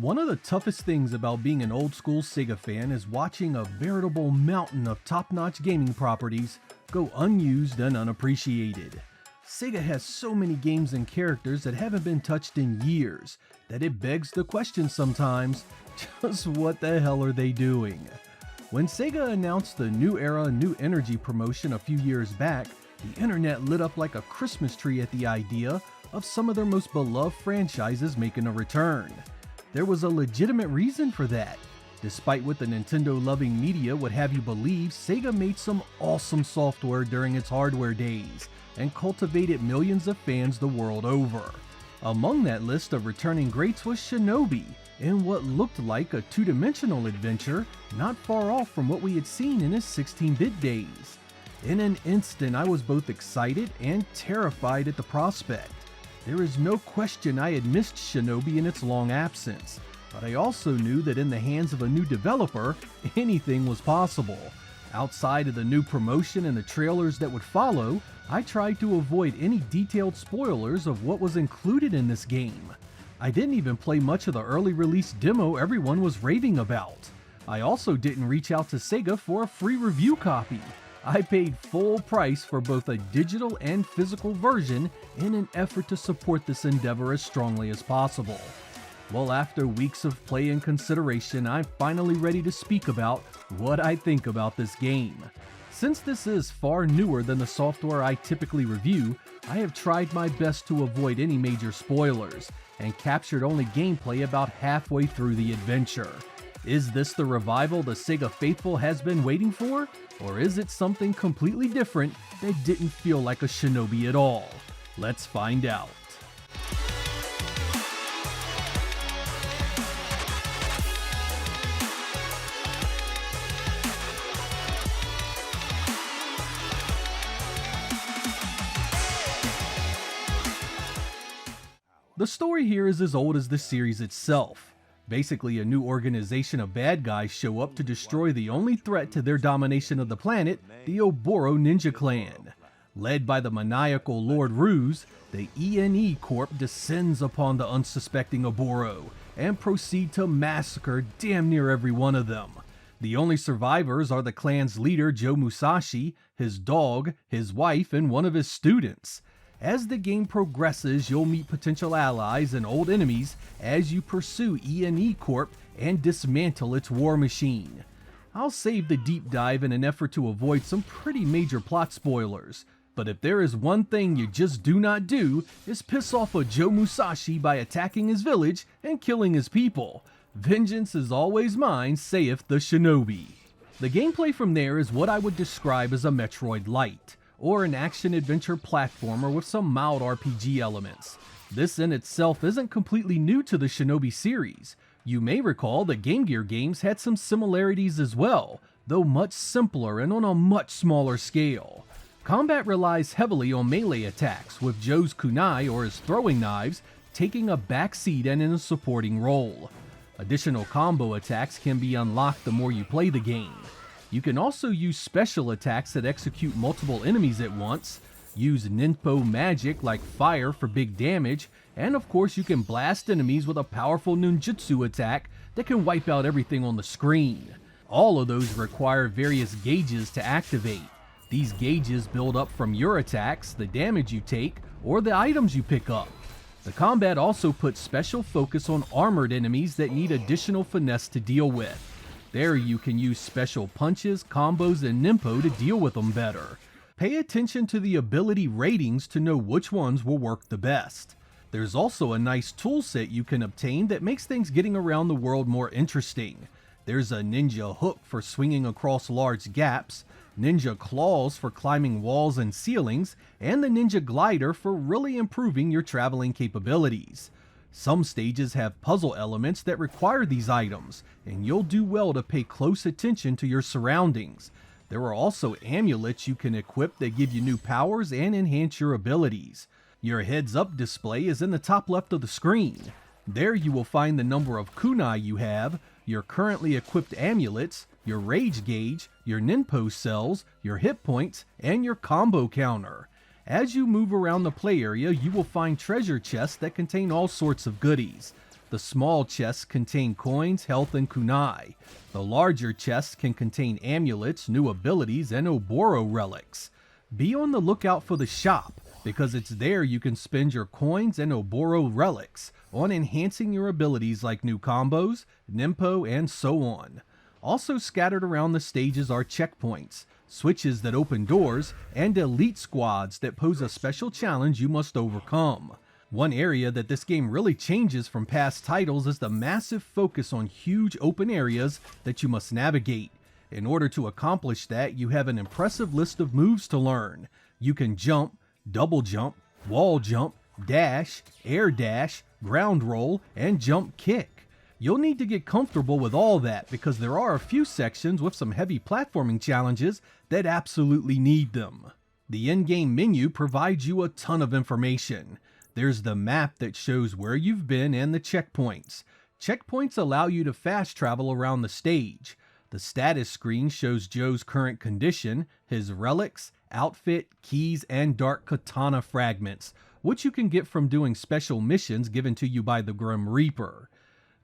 One of the toughest things about being an old school Sega fan is watching a veritable mountain of top-notch gaming properties go unused and unappreciated. Sega has so many games and characters that haven't been touched in years that it begs the question sometimes, just what the hell are they doing? When Sega announced the New Era, New Energy promotion a few years back, the internet lit up like a Christmas tree at the idea of some of their most beloved franchises making a return. There was a legitimate reason for that. Despite what the Nintendo-loving media would have you believe, Sega made some awesome software during its hardware days and cultivated millions of fans the world over. Among that list of returning greats was Shinobi, in what looked like a two-dimensional adventure not far off from what we had seen in his 16-bit days. In an instant, I was both excited and terrified at the prospect. There is no question I had missed Shinobi in its long absence, but I also knew that in the hands of a new developer, anything was possible. Outside of the new promotion and the trailers that would follow, I tried to avoid any detailed spoilers of what was included in this game. I didn't even play much of the early release demo everyone was raving about. I also didn't reach out to Sega for a free review copy. I paid full price for both a digital and physical version in an effort to support this endeavor as strongly as possible. Well, after weeks of play and consideration, I'm finally ready to speak about what I think about this game. Since this is far newer than the software I typically review, I have tried my best to avoid any major spoilers, and captured only gameplay about halfway through the adventure. Is this the revival the Sega faithful has been waiting for? Or is it something completely different that didn't feel like a Shinobi at all? Let's find out. The story here is as old as the series itself. Basically, a new organization of bad guys show up to destroy the only threat to their domination of the planet, the Oboro Ninja Clan. Led by the maniacal Lord Ruse, the ENE Corp descends upon the unsuspecting Oboro and proceed to massacre damn near every one of them. The only survivors are the clan's leader Joe Musashi, his dog, his wife, and one of his students. As the game progresses, you'll meet potential allies and old enemies as you pursue ENE Corp and dismantle its war machine. I'll save the deep dive in an effort to avoid some pretty major plot spoilers, but if there is one thing you just do not do, is piss off a Joe Musashi by attacking his village and killing his people. Vengeance is always mine, saith the Shinobi. The gameplay from there is what I would describe as a Metroid Lite, or an action-adventure platformer with some mild RPG elements. This in itself isn't completely new to the Shinobi series. You may recall the Game Gear games had some similarities as well, though much simpler and on a much smaller scale. Combat relies heavily on melee attacks, with Joe's kunai, or his throwing knives, taking a backseat and in a supporting role. Additional combo attacks can be unlocked the more you play the game. You can also use special attacks that execute multiple enemies at once, use ninpo magic like fire for big damage, and of course you can blast enemies with a powerful ninjutsu attack that can wipe out everything on the screen. All of those require various gauges to activate. These gauges build up from your attacks, the damage you take, or the items you pick up. The combat also puts special focus on armored enemies that need additional finesse to deal with. There you can use special punches, combos, and ninpo to deal with them better. Pay attention to the ability ratings to know which ones will work the best. There's also a nice tool set you can obtain that makes things getting around the world more interesting. There's a ninja hook for swinging across large gaps, ninja claws for climbing walls and ceilings, and the ninja glider for really improving your traveling capabilities. Some stages have puzzle elements that require these items, and you'll do well to pay close attention to your surroundings. There are also amulets you can equip that give you new powers and enhance your abilities. Your heads-up display is in the top left of the screen. There you will find the number of kunai you have, your currently equipped amulets, your rage gauge, your ninpo cells, your hit points, and your combo counter. As you move around the play area, you will find treasure chests that contain all sorts of goodies. The small chests contain coins, health, and kunai. The larger chests can contain amulets, new abilities, and Oboro relics. Be on the lookout for the shop, because it's there you can spend your coins and Oboro relics on enhancing your abilities like new combos, Nimpo, and so on. Also scattered around the stages are checkpoints, switches that open doors, and elite squads that pose a special challenge you must overcome. One area that this game really changes from past titles is the massive focus on huge open areas that you must navigate. In order to accomplish that, you have an impressive list of moves to learn. You can jump, double jump, wall jump, dash, air dash, ground roll, and jump kick. You'll need to get comfortable with all that because there are a few sections with some heavy platforming challenges that absolutely need them. The in-game menu provides you a ton of information. There's the map that shows where you've been and the checkpoints. Checkpoints allow you to fast travel around the stage. The status screen shows Joe's current condition, his relics, outfit, keys, and dark katana fragments, which you can get from doing special missions given to you by the Grim Reaper.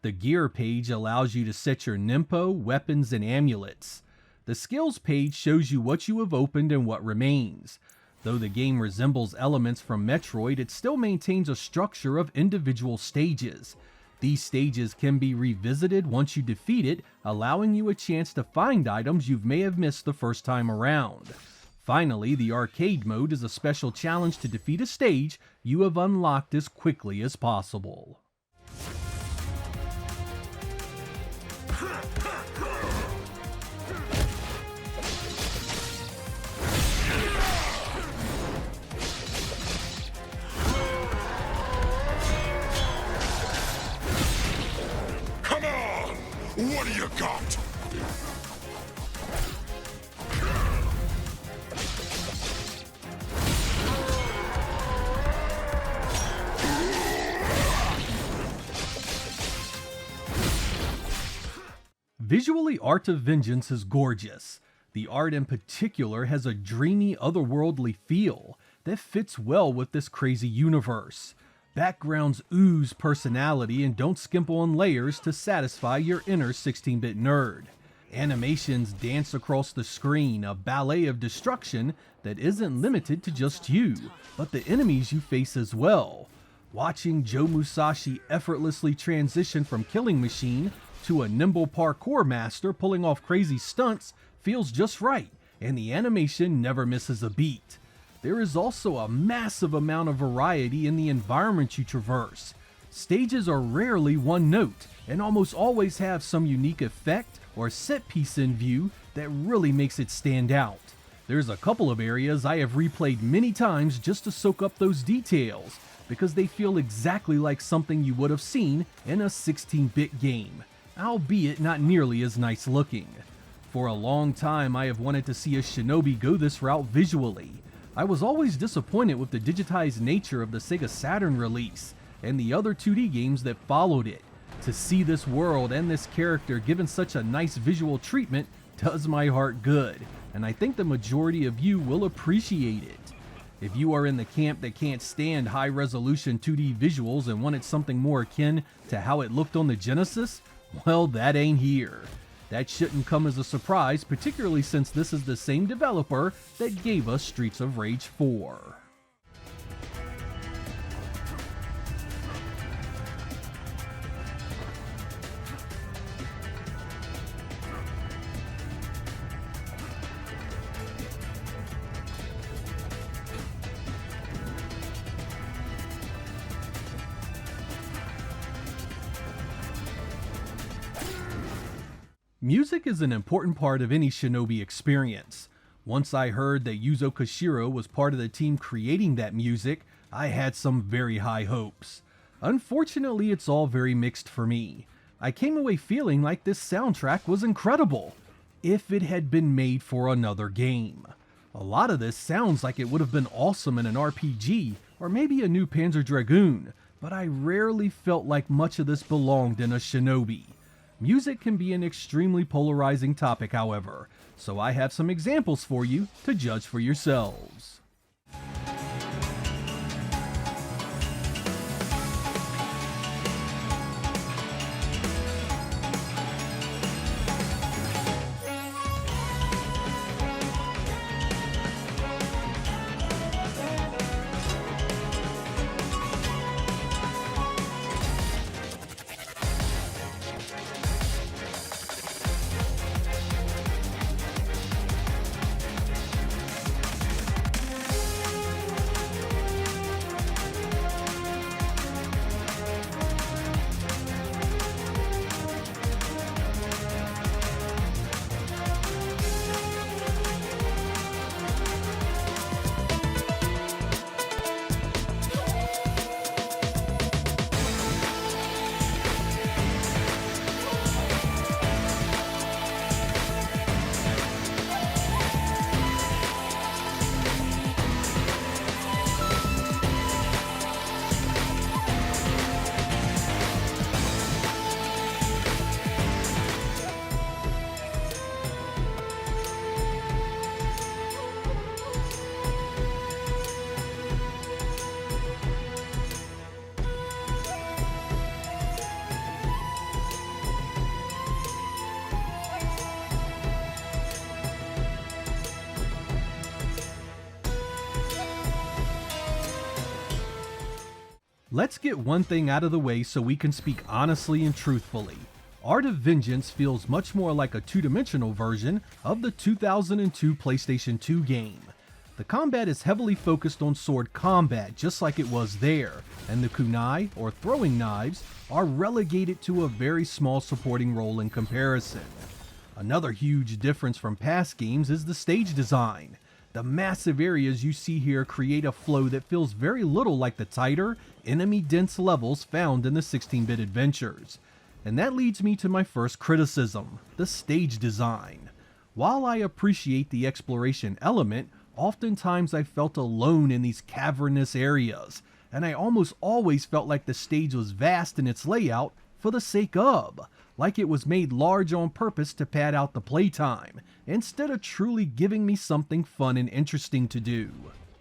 The gear page allows you to set your Nimpo, weapons, and amulets. The skills page shows you what you have opened and what remains. Though the game resembles elements from Metroid, it still maintains a structure of individual stages. These stages can be revisited once you defeat it, allowing you a chance to find items you may have missed the first time around. Finally, the arcade mode is a special challenge to defeat a stage you have unlocked as quickly as possible. What do you got? Visually, Art of Vengeance is gorgeous. The art in particular has a dreamy, otherworldly feel that fits well with this crazy universe. Backgrounds ooze personality and don't skimp on layers to satisfy your inner 16-bit nerd. Animations dance across the screen, a ballet of destruction that isn't limited to just you, but the enemies you face as well. Watching Joe Musashi effortlessly transition from killing machine to a nimble parkour master pulling off crazy stunts feels just right, and the animation never misses a beat. There is also a massive amount of variety in the environment you traverse. Stages are rarely one note, and almost always have some unique effect or set piece in view that really makes it stand out. There's a couple of areas I have replayed many times just to soak up those details, because they feel exactly like something you would have seen in a 16-bit game, albeit not nearly as nice looking. For a long time I have wanted to see a Shinobi go this route visually. I was always disappointed with the digitized nature of the Sega Saturn release and the other 2D games that followed it. To see this world and this character given such a nice visual treatment does my heart good, and I think the majority of you will appreciate it. If you are in the camp that can't stand high-resolution 2D visuals and wanted something more akin to how it looked on the Genesis, well, that ain't here. That shouldn't come as a surprise, particularly since this is the same developer that gave us Streets of Rage 4. Music is an important part of any Shinobi experience. Once I heard that Yuzo Koshiro was part of the team creating that music, I had some very high hopes. Unfortunately, it's all very mixed for me. I came away feeling like this soundtrack was incredible, if it had been made for another game. A lot of this sounds like it would have been awesome in an RPG, or maybe a new Panzer Dragoon, but I rarely felt like much of this belonged in a Shinobi. Music can be an extremely polarizing topic, however, so I have some examples for you to judge for yourselves. Let's get one thing out of the way so we can speak honestly and truthfully. Art of Vengeance feels much more like a two-dimensional version of the 2002 PlayStation 2 game. The combat is heavily focused on sword combat just like it was there, and the kunai, or throwing knives, are relegated to a very small supporting role in comparison. Another huge difference from past games is the stage design. The massive areas you see here create a flow that feels very little like the tighter, enemy-dense levels found in the 16-bit adventures. And that leads me to my first criticism, the stage design. While I appreciate the exploration element, oftentimes I felt alone in these cavernous areas, and I almost always felt like the stage was vast in its layout for the sake of, like it was made large on purpose to pad out the playtime, instead of truly giving me something fun and interesting to do.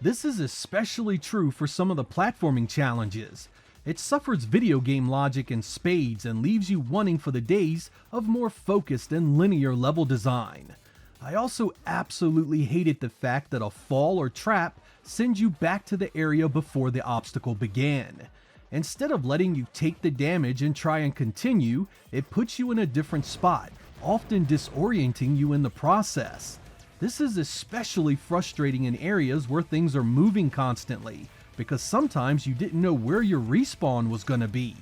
This is especially true for some of the platforming challenges. It suffers video game logic in spades and leaves you wanting for the days of more focused and linear level design. I also absolutely hated the fact that a fall or trap sends you back to the area before the obstacle began. Instead of letting you take the damage and try and continue, it puts you in a different spot, often disorienting you in the process. This is especially frustrating in areas where things are moving constantly, because sometimes you didn't know where your respawn was going to be.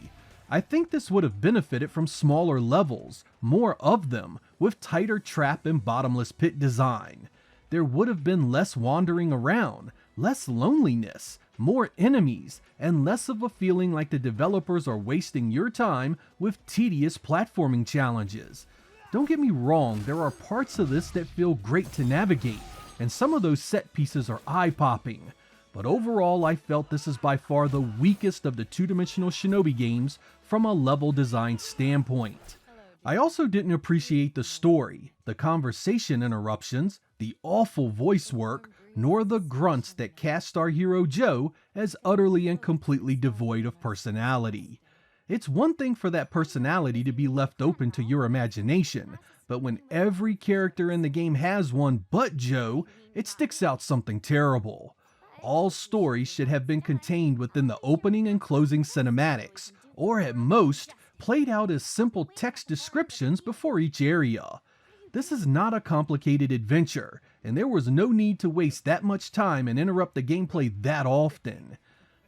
I think this would have benefited from smaller levels, more of them, with tighter trap and bottomless pit design. There would have been less wandering around, less loneliness, more enemies, and less of a feeling like the developers are wasting your time with tedious platforming challenges. Don't get me wrong, there are parts of this that feel great to navigate, and some of those set pieces are eye-popping. But overall, I felt this is by far the weakest of the two-dimensional Shinobi games from a level design standpoint. I also didn't appreciate the story, the conversation interruptions, the awful voice work, nor the grunts that cast our hero Joe as utterly and completely devoid of personality. It's one thing for that personality to be left open to your imagination, but when every character in the game has one but Joe, it sticks out something terrible. All stories should have been contained within the opening and closing cinematics, or at most, played out as simple text descriptions before each area. This is not a complicated adventure, and there was no need to waste that much time and interrupt the gameplay that often.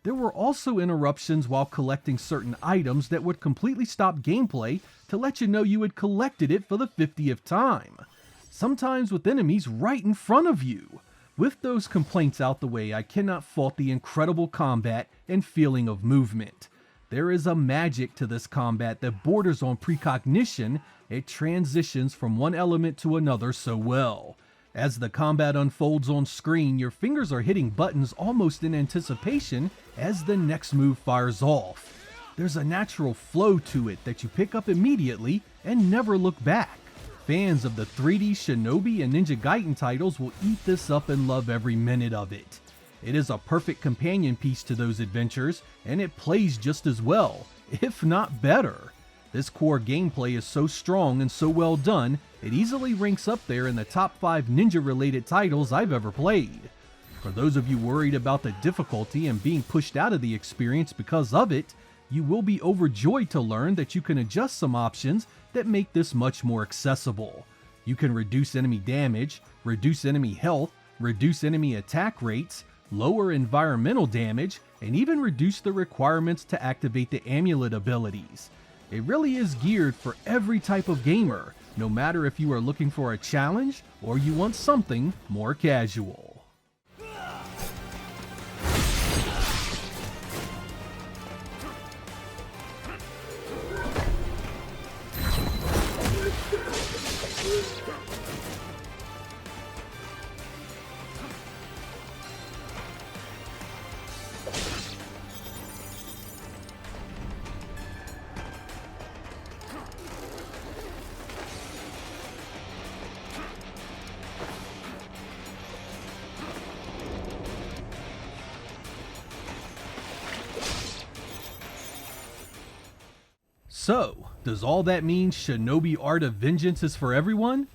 There were also interruptions while collecting certain items that would completely stop gameplay to let you know you had collected it for the 50th time. Sometimes with enemies right in front of you. With those complaints out the way, I cannot fault the incredible combat and feeling of movement. There is a magic to this combat that borders on precognition. It transitions from one element to another so well. As the combat unfolds on screen, your fingers are hitting buttons almost in anticipation as the next move fires off. There's a natural flow to it that you pick up immediately and never look back. Fans of the 3D Shinobi and Ninja Gaiden titles will eat this up and love every minute of it. It is a perfect companion piece to those adventures, and it plays just as well, if not better. This core gameplay is so strong and so well done, it easily ranks up there in the top 5 ninja-related titles I've ever played. For those of you worried about the difficulty and being pushed out of the experience because of it, you will be overjoyed to learn that you can adjust some options that make this much more accessible. You can reduce enemy damage, reduce enemy health, reduce enemy attack rates, lower environmental damage, and even reduce the requirements to activate the amulet abilities. It really is geared for every type of gamer, no matter if you are looking for a challenge or you want something more casual. So, does all that mean Shinobi Art of Vengeance is for everyone?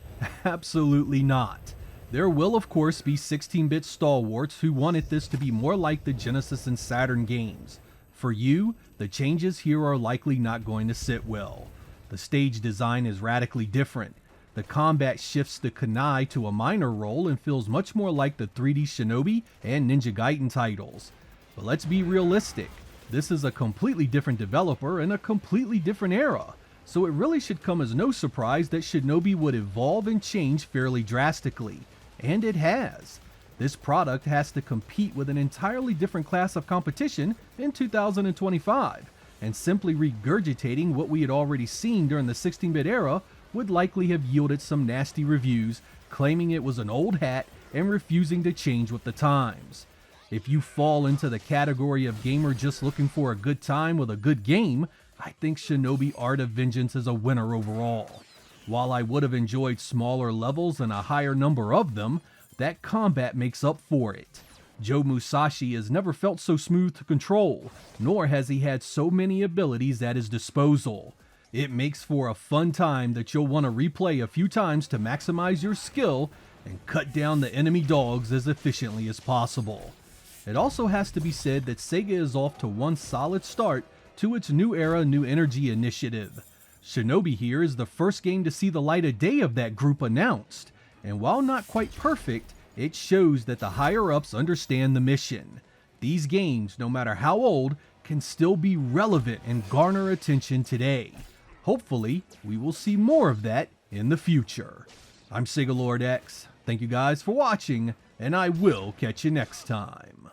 Absolutely not. There will of course be 16-bit stalwarts who wanted this to be more like the Genesis and Saturn games. For you, the changes here are likely not going to sit well. The stage design is radically different. The combat shifts the kunai to a minor role and feels much more like the 3D Shinobi and Ninja Gaiden titles. But let's be realistic. This is a completely different developer in a completely different era, so it really should come as no surprise that Shinobi would evolve and change fairly drastically. And it has. This product has to compete with an entirely different class of competition in 2025, and simply regurgitating what we had already seen during the 16-bit era would likely have yielded some nasty reviews claiming it was an old hat and refusing to change with the times. If you fall into the category of gamer just looking for a good time with a good game, I think Shinobi Art of Vengeance is a winner overall. While I would have enjoyed smaller levels and a higher number of them, that combat makes up for it. Joe Musashi has never felt so smooth to control, nor has he had so many abilities at his disposal. It makes for a fun time that you'll want to replay a few times to maximize your skill and cut down the enemy dogs as efficiently as possible. It also has to be said that Sega is off to one solid start to its New Era, New Energy initiative. Shinobi here is the first game to see the light of day of that group announced, and while not quite perfect, it shows that the higher-ups understand the mission. These games, no matter how old, can still be relevant and garner attention today. Hopefully, we will see more of that in the future. I'm Sega Lord X. Thank you guys for watching, and I will catch you next time.